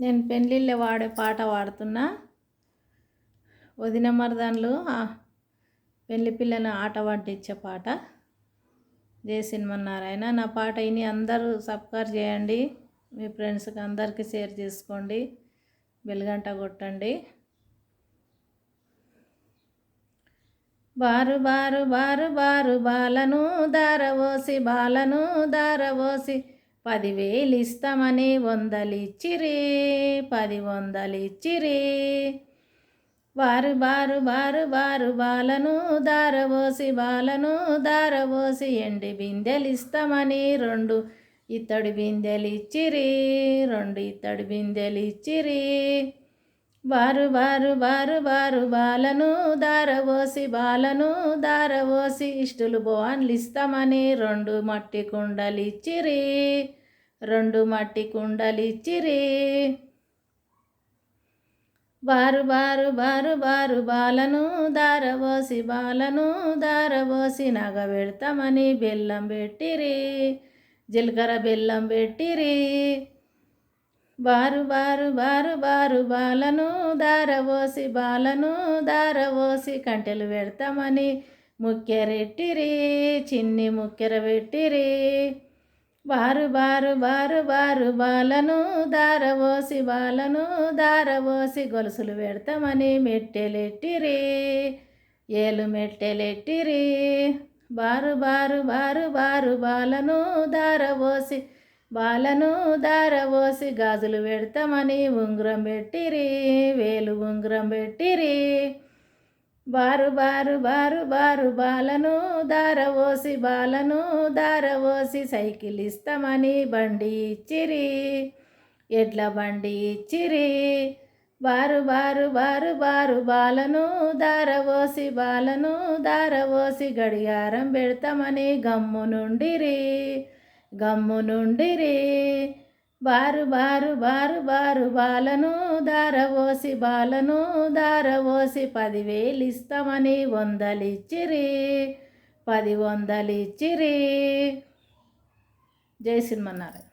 నేను పెళ్ళిళ్ళే వాడే పాట పాడుతున్నా. వదిన మరదళ్ళు పెళ్లి పిల్లని ఆట పట్టించే పాట. జై శ్రీమన్నారాయణ. నా పాట విని అందరూ సబ్స్క్రైబ్ చేయండి. మీ ఫ్రెండ్స్కి అందరికీ షేర్ చేసుకోండి. బెల్ గంట కొట్టండి. బారు బారు బారు బారు బాలను దారవోసి బాలను దారవోసి 10,000 ఇస్తామని 100 ఇచ్చిరి 10 ఇచ్చిరి. బారు బారు బారు బారు బాలను దారవోసి బాలను దారవోసి ఎండి బిందెలు ఇస్తామని 2 ఇత్తడి బిందెలు ఇచ్చిరి 2 ఇత్తడి బిందెలు ఇచ్చిరి. బారు బారు బారు బారు బాలను దారవోసి బాలను దారవోసి ఇష్టలు బోన్లు ఇస్తామని 2 మట్టి కుండలు ఇచ్చిరి 2 మట్టి కుండలు ఇచ్చిరి. బారు బారు బారు బారు బాలను దారవోసి బాలను దారవోసి నగ పెడతామని బెల్లం పెట్టిరి జీలకర్ర బెల్లం పెట్టిరి. బారు బారు బారు బారు బాలను దారవోసి బాలను దారవోసి కంటెలు పెడతామని ముక్కెరెట్టిరి చిన్ని ముక్కెర పెట్టిరి. బారు బారు బారు బారు బాలను దారవోసి బాలను దారవోసి గొలుసులు పెడతామని మెట్టెలెట్టిరి ఏలు మెట్టెలెట్టిరి. బారు బారు బారు బారు బాలను దారవోసి బాలను దారవోసి గాజులు పెడతామని ఉంగరం పెట్టిరి వేలు ఉంగరం పెట్టిరి. బారు బారు బారు బారు బాలను దారవోసి బాలను దారవోసి సైకిల్ ఇస్తామని బండి ఇచ్చిరి ఎడ్ల బండి ఇచ్చిరి. బారు బారు బారు బారు బాలను దారవోసి బాలను దారవోసి గడియారం పెడతామని గమ్ము నుండిరి. బారు బారు బారు బారు బాలను దారవోసి బాలను దారవోసి 10,000 ఇస్తామని 100 ఇచ్చిరి 10 ఇచ్చిరి. జై శ్రీమన్నారాయణ.